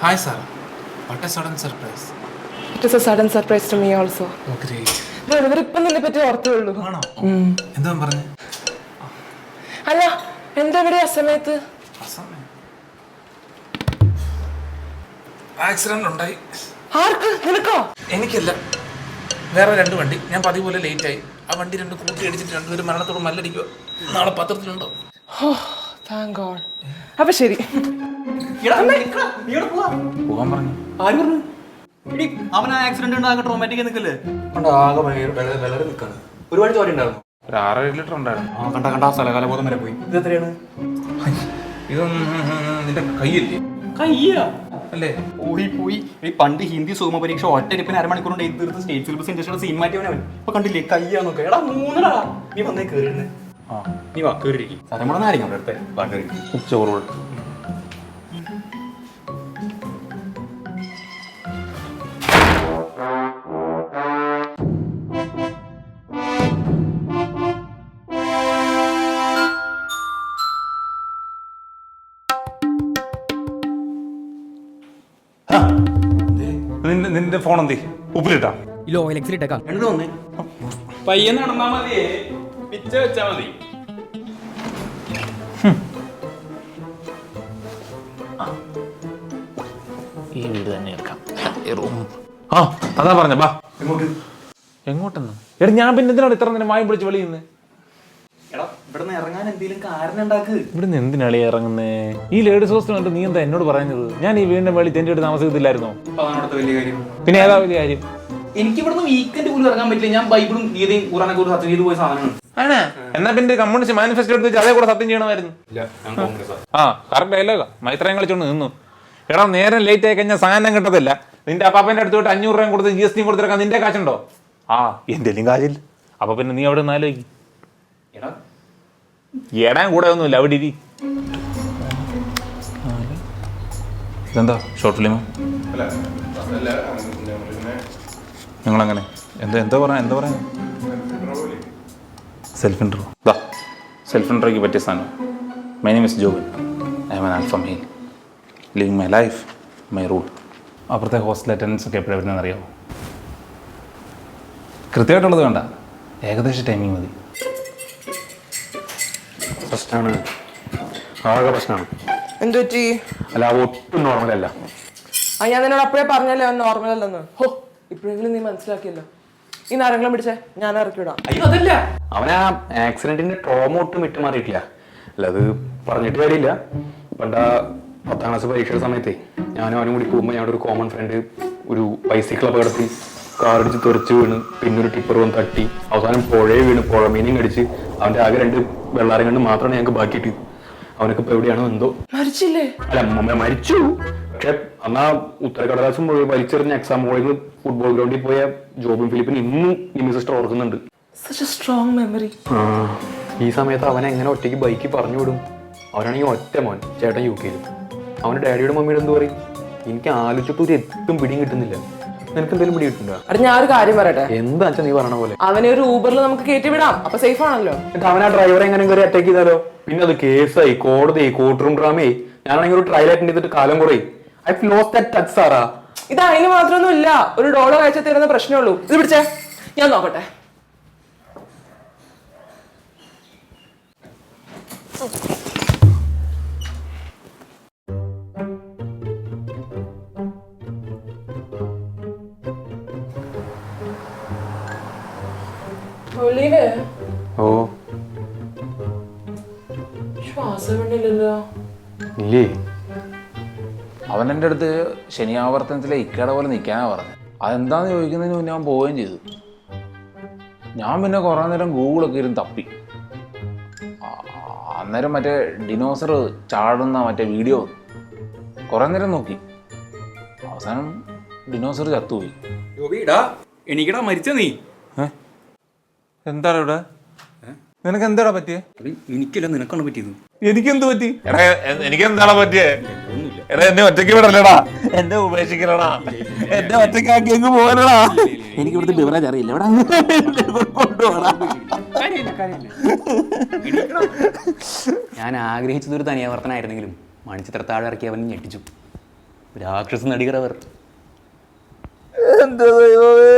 Hi, sir. What a sudden surprise. It is a sudden surprise to me also. Oh, great. ഇവരിപ്പം നിന്നെ പറ്റി ഓർത്തേ ഉള്ളൂ. ആണോ? എന്താ പറഞ്ഞു? അല്ല, എന്താ ഇവിടെ അസമയത്ത്? ആക്സിഡന്റ് ഉണ്ടായി. ആർക്ക്? നിനക്കോ? എനിക്കല്ല, വേറെ 2 വണ്ടി. ഞാൻ പതിവ് പോലെ ലേറ്റ് ആയി. ആ വണ്ടി 2 കൂട്ടി അടിച്ചിട്ട് 2 പേര് മരണത്തോട് മല്ലടിക്കുക. നാളെ പത്രത്തിലുണ്ടോ? Thank God. അപ്പൊ ശരി. പോകാൻ പറഞ്ഞു. ആര് പറഞ്ഞു? അവൻ ആക്സിഡന്റ് ഉണ്ടാകും ട്രോമാറ്റിക് നിൽക്കല്ലേ? ആകെ വളരെ നിൽക്കാണ്. ഒരുപാട് ചോര ഉണ്ടായിരുന്നു. ഒരു 6-7 ലിറ്റർ ഉണ്ടായിരുന്നു. കണ്ട സ്ഥലകാലബോധം വരെ പോയി. ഇത് എത്രയാണ്? ഇതൊന്നും നിന്റെ കയ്യല്ലേ? കയ്യാ അല്ലേ? പോയി ഈ പണ്ട് ഹിന്ദി സുഗമ പരീക്ഷ ഒറ്റരിപ്പിന് അരമണിക്കൂർ കൊണ്ട് എഴുതി തീർത്ത് സ്റ്റേറ്റ് സിലബസ് ഇൻഡസ്ട്രിയുടെ സീൻ മാറ്റിയവനവൻ. ഇപ്പൊ കണ്ടില്ലേ കയ്യാന്നൊക്കെ. എടാ 3 നീ വന്നേ കയറിയിരുന്ന്. നീ വാ കയറിയിരിക്കും. തലമുറന്നായിരിക്കും അവിടെ അടുത്ത്. വാ കയറി ചോറ്. നിന്റെ ഫോൺ എന്തേ? ഉപ്പിലിട്ടാ? രണ്ടു വന്നേ. പയ്യെ നടന്നാ മതിയേ, പിച്ച വെച്ചാ മതി. ഈ വീട് തന്നെ എടുക്കാം. അതാ പറഞ്ഞ ബാ. എങ്ങോട്ടെന്ന്? എടാ ഞാൻ പിന്നെ എന്തിനാണ് ഇത്ര നേരം വായും പിടിച്ച് വെളിയുന്നത്? എടാ ഇവിടുന്ന് ഇറങ്ങാൻ എന്തെങ്കിലും കാരണം ഉണ്ടാക്ക്. ഇവിടുന്ന് എന്തിനാളി ഇറങ്ങുന്നേ? ഈ ലേഡീസ് ഹോസ്റ്റൽ കണ്ട് നീ എന്താ എന്നോട് പറയുന്നത്? ഞാൻ ഈ വീടിന്റെ വെളി തെന്റെ അടുത്ത് താമസിക്കത്തില്ലായിരുന്നോ? വലിയ കാര്യം. പിന്നെ ഏതാ വലിയ കാര്യം? എനിക്ക് ഇവിടുന്ന് വീക്കെൻഡ് പോലും ഇറങ്ങാൻ പറ്റില്ല. ഞാൻ ബൈബിളും ഗീതയും ഖുറാനൊക്കെ ഒരു സത്യം ചെയ്ത് പോയ സാധനമാണ്. ആണ്. എന്നാ പിന്നെ കമ്മ്യൂണിസ്റ്റ് മാനിഫെസ്റ്റോ എടുത്ത് വെച്ച് അതേ കൂടെ സത്യം ചെയ്യണമായിരുന്നു. കറക്റ്റ് ഡയലോഗാ. മൈത്രയും കളിച്ചോണ്ട് നിന്നു. എടാ നേരം ലേറ്റ് ആയി കഴിഞ്ഞാൽ സാധനം കിട്ടത്തില്ല. നിന്റെ അപ്പാപ്പന്റെ അടുത്തോട്ട് 500 രൂപ കൊടുത്ത് GST കൊടുത്തിറക്കാൻ നിന്റെ കാശുണ്ടോ? എന്റെ കാശില്ല. അപ്പൊ പിന്നെ നീ അവിടെ നിന്ന് ആലോചിക്കും. എടാൻ കൂടെ ഒന്നുമില്ല, അവിടെ ഇരി. ഇതെന്താ ഷോർട്ട് ഫിലിമോ? ഞങ്ങളങ്ങനെ എന്താ പറയാ സെൽഫ് ഇൻട്രോ. സെൽഫ് ഇൻട്രോയ്ക്ക് പറ്റിയ സാധനം. My name is Jobin. I M an alpha male living my life my rule. അപ്പുറത്തെ ഹോസ്റ്റൽ അറ്റൻഡൻസ് ഒക്കെ എപ്പോഴും വരുന്നതെന്ന് അറിയാമോ? കൃത്യമായിട്ടുള്ളത് വേണ്ട, ഏകദേശം ടൈമിങ് മതി. പ്രശ്നമാണ്, ആകെ പ്രശ്നമാണ്. എന്തു പറ്റി? അല്ല ഒട്ടും നോർമലല്ല. ഞാൻ നിന്നോട് അപ്പോഴേ പറഞ്ഞല്ലേ അവൻ നോർമൽ അല്ലെന്ന്. ഇപ്പോഴെങ്കിലും നീ മനസ്സിലാക്കിയല്ലോ. ഈ നാരങ്ങളും പിടിച്ചേ, ഞാൻ ഇറക്കി വിടാം. അയ്യോ അതല്ല, അവൻ ആ ആക്സിഡന്റിന്റെ ട്രോമ ഒട്ടും വിട്ടുമാറിയിട്ടില്ല. അല്ല അത് പറഞ്ഞിട്ട് കാര്യമില്ല. പണ്ട 10ാം ക്ലാസ് പരീക്ഷയുടെ സമയത്തേ ഞാനും അവനും കൂടി പോകുമ്പോൾ ഞങ്ങളുടെ ഒരു കോമൺ ഫ്രണ്ട് ഒരു ബൈസിക്കിൾ അപകടത്തിൽ കാറടിച്ച് തെറിച്ച് വീണ്, പിന്നെ ഒരു ടിപ്പർ വന്ന് തട്ടി, അവസാനം പുഴയെ വീണ് പുഴ മീനും കടിച്ച് അവന്റെ ആകെ 2 വെള്ളാരം കണ്ട് മാത്രമാണ് ഞങ്ങൾക്ക് ബാക്കിയിട്ട്. അവനൊക്കെ ഇപ്പൊ എവിടെയാണോ എന്തോ. മരിച്ചില്ലേ? അല്ല മരിച്ചു. പക്ഷെ അന്നാ ഉത്തരക്കടലാസും വലിച്ചെറിഞ്ഞ എക്സാം ഹോളിൽ ഫുട്ബോൾ ഗ്രൗണ്ടിൽ പോയ ജോബിൻ ഫിലിപ്പിന് ഇന്നും നിമി സിസ്റ്റർ ഓർക്കുന്നുണ്ട്. Such a strong memory. ഈ സമയത്ത് അവനെ എങ്ങനെ ഒറ്റയ്ക്ക് ബൈക്കിൽ പറഞ്ഞു വിടും? അവനാണെങ്കിൽ ഒറ്റ മോൻ, ചേട്ടൻ UK-യിൽ. അവന്റെ ഡാഡിയുടെ മമ്മിയുടെ എന്ത് പറയും? എനിക്ക് ആലോചിച്ചിട്ട് ഒരു എത്തും പിടിയും കിട്ടുന്നില്ല. നിനക്ക് എന്തെങ്കിലും പിടി കിട്ടുന്നുണ്ടോ? അവിടെ ഞാൻ ഒരു കാര്യം പറയട്ടെ. എന്താ വെച്ചാൽ നീ പറയണ പോലെ അവനെ ഒരു ഊബറിൽ നമുക്ക് കയറ്റി വിടാം. അപ്പൊ സേഫ് ആണല്ലോ. അവൻ ആ ഡ്രൈവറെ എങ്ങനെ കയറി അറ്റാക്ക് ചെയ്താലോ? പിന്നെ അത് കേസായി, കോടതിയായി, കോർട്ട് റൂം ഡ്രാമയായി. ഞാനാണെങ്കിൽ ഒരു ട്രയൽ അറ്റൻഡ് ചെയ്തിട്ട് കാലം കുറേ. ഐ ലോസ്റ്റ് ദാറ്റ് ടച്ച് സാറാ. ഇത് അതിന് മാത്രമൊന്നും ഇല്ല. ഒരു ഡോളർ കഴിച്ചാൽ തരുന്ന പ്രശ്നമുള്ളൂ. ഇത് പിടിച്ചേ, ഞാൻ നോക്കട്ടെ. ഓ ശ്വാസമില്ലല്ലോ. ഇല്ലേ? അവൻ എൻ്റെ അടുത്ത് ശനിയാവർത്തനത്തിലെ ഇക്കയുടെ പോലെ നിൽക്കാനാ പറഞ്ഞത്. അതെന്താന്ന് ചോദിക്കുന്നതിന് മുന്നേ അവൻ പോവുകയും ചെയ്തു. ഞാൻ പിന്നെ കുറേ നേരം ഗൂഗിളൊക്കെ ഇരുന്ന് തപ്പി. അന്നേരം മറ്റേ ഡിനോസർ ചാടുന്ന മറ്റേ വീഡിയോ കുറേ നേരം നോക്കി. അവസാനം ഡിനോസർ ചത്തുപോയി. എനിക്കടാ മരിച്ച നീ. എന്താണ് ഇവിടെ? നിനക്ക് എന്താടാ പറ്റിയേ? എനിക്കല്ല, നിനക്കാണ് പറ്റിയത്. എനിക്കെന്ത് പറ്റി? എടാ എനിക്കെന്താടാ പറ്റിയേ? എടാ എന്നെ ഒറ്റയ്ക്ക് വിടലടാ, എന്നെ ഉപേക്ഷിക്കലടാ, എന്നെ ഒറ്റയ്ക്കാക്കി അങ്ങ് പോകലടാ. എനിക്ക് ഇവിടുത്തെ ബിവറേജ് അറിയില്ല. ഞാൻ ആഗ്രഹിച്ചത് ഒരു തനിയാവർത്തനായിരുന്നെങ്കിലും മണിച്ചിത്ര താഴെ ഇറക്കി അവൻ ഞെട്ടിച്ചു. രാക്ഷസ നടികരവർ. എന്റെ ദൈവമേ.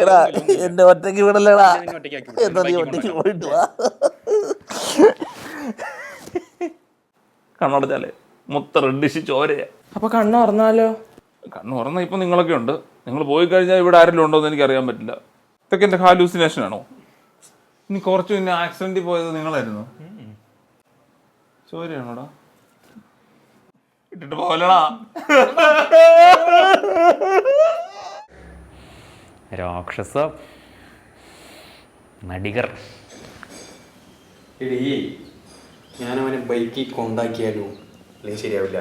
എടാ എന്റെ ഒറ്റയ്ക്ക് വിടലടാ. എന്താ നീ ഒറ്റയ്ക്ക് പോയിട്ട് വാ. കണ്ണടച്ചാലേ മൊത്തം റെഡിഷ് ചോരയാ. അപ്പൊ കണ്ണ് തുറന്നാലോ? കണ്ണ് തുറന്ന ഇപ്പം നിങ്ങളൊക്കെ ഉണ്ട്. നിങ്ങൾ പോയി കഴിഞ്ഞാൽ ഇവിടെ ആരെങ്കിലും ഉണ്ടോ എന്ന് എനിക്ക് അറിയാൻ പറ്റില്ല. ഇതൊക്കെ എൻ്റെ ഹാലൂസിനേഷൻ ആണോ? ഇനി കുറച്ച് പിന്നെ ആക്സിഡന്റിൽ പോയത് നിങ്ങളായിരുന്നു. ചോരയാണോടാ? ഇട്ടിട്ട് പോലടാ. രാക്ഷസ നടികർ. ഞാനവനെ ബൈക്കിൽ കൊണ്ടാക്കിയാലോ? അല്ലെങ്കിൽ ശരിയാവില്ല.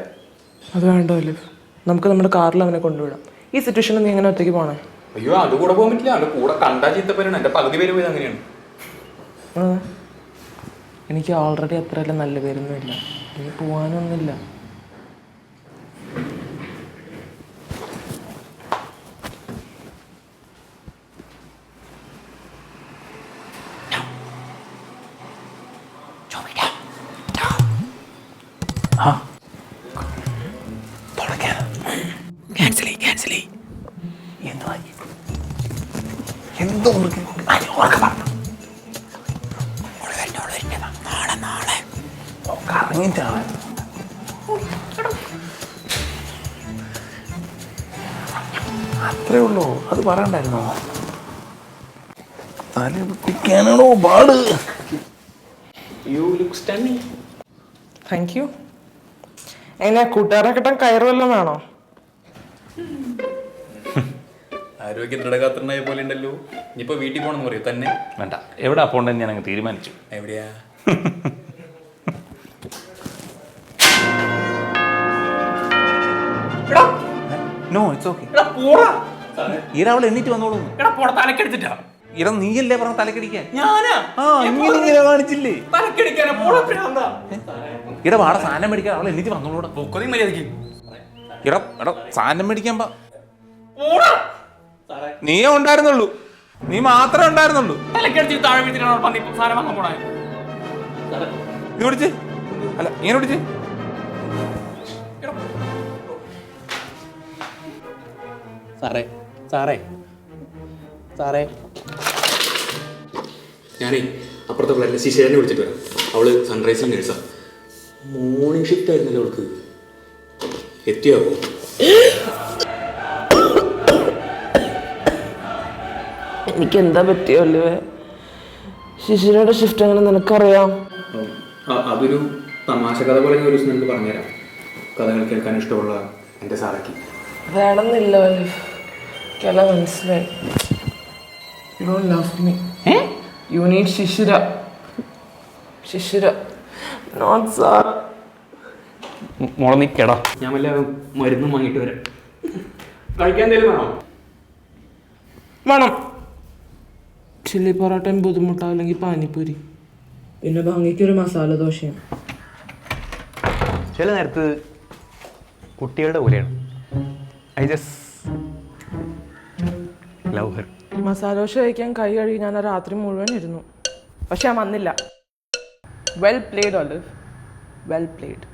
അത് വേണ്ട ഒലിവ്, നമുക്ക് നമ്മുടെ കാറിൽ അവനെ കൊണ്ടുവിടാം. ഈ സിറ്റുവേഷനിൽ നീ എങ്ങനെ ഒറ്റയ്ക്ക് പോണേ? അയ്യോ, അത് കൂടെ പോകാൻ പറ്റില്ല. അവൻ്റെ കൂടെ കണ്ടാ ചീത്തപ്പനാണ്. എൻ്റെ പകുതി പേര് പോയത് അങ്ങനെയാണ്. എനിക്ക് ഓൾറെഡി അത്രയല്ല നല്ല പേരൊന്നും ഇല്ല. എനിക്ക് പോകാനൊന്നുമില്ല. അത്രേ ഉള്ളൂ. അത് പറയണ്ടായിരുന്നോ? തല പൊട്ടിക്കാനാണോ പാട്? Thank you. എങ്ങനെ കൂട്ടുകാരെ കിട്ടാൻ കയറുമല്ലോ വേണോ? ആരോഗ്യ ദൃഢഗാത്രനായ പോലെ ഉണ്ടല്ലോ. ഇനിയിപ്പോ വീട്ടിൽ പോകണമെന്ന് പറയൂ തന്നെ. വേണ്ട, എവിടെ പോകണ്ടെന്ന് ഞാൻ അങ്ങ് തീരുമാനിച്ചു. എവിടെയാ? No, it's okay. അവൾ എണ്ണീറ്റ് വന്നോളൂ. തലക്കെടുത്തിട്ടാ ഇട നീയല്ലേ പറഞ്ഞ തലക്കടിക്കാൻ? ഞാനാ ഇങ്ങനെ കാണിച്ചില്ലേ? തലക്കെടിക്കാനാ? ഇട വാട സാധനം മേടിക്കാൻ അവൾ എണ്ണീറ്റ് വന്നോളൂടാ. പൊക്കതി മര്യാദക്ക്. ഇട സാധനം മേടിക്കാൻ നീയേ ഉണ്ടായിരുന്നുള്ളൂ. നീ മാത്രമേ ഉണ്ടായിരുന്നുള്ളൂ. തലക്കെടുത്തിട്ട് താഴെ വീട്ടിലാണ് സാധനം വാങ്ങാൻ പോണേ. ഇത് പിടിച്ച്, അല്ല ഇങ്ങനെ പിടിച്ച്. സാറേ സാറേ സാറേ, ഞാനേ അപ്പുറത്തെ ഫ്ലാറ്റിലെ ശിശിരനെ വിളിച്ചിട്ട് വരാം. അവള് സൺറൈസിൽ നേഴ്സാ. മോർണിംഗ് ഷിഫ്റ്റ് ആയിരുന്നല്ലോ അവൾക്ക്. എത്തിയാവോ? എനിക്ക് എന്താ പറ്റിയല്ലേ? ശിശിരയുടെ ഷിഫ്റ്റ് എങ്ങനെ നിനക്കറിയാം? അതൊരു തമാശ കഥ പോലെ ഒരു ദിവസം നിനക്ക് പറഞ്ഞുതരാം. കഥകൾ കേൾക്കാൻ ഇഷ്ടമുള്ള എൻ്റെ സാറയ്ക്ക് വേണമെന്നില്ല ഒലിവ്, എനിക്കെല്ലാം മനസ്സിലായി. You don't love me. You need ശിശിര. ശിശിര, not Zara. മോളെ നീ കേടാ. ഞാൻ വല്ല മരുന്നും വാങ്ങിയിട്ട് വരാം. കഴിക്കാൻ എന്തെങ്കിലും വേണോ? വേണം. ചില്ലി പൊറോട്ടയും ബുദ്ധിമുട്ടോ അല്ലെങ്കിൽ പാനിപ്പൂരി, പിന്നെ ഭംഗിക്കൊരു മസാല ദോശയും. ചില നേരത്ത് കുട്ടികളുടെ പോലെയാണ്. I just love her. Masala dosa കഴിക്കാൻ കൈ കഴുകി ഞാൻ ആ രാത്രി മുഴുവൻ ഇരുന്നു. പക്ഷെ ഞാൻ വന്നില്ല. Well played olive, well played.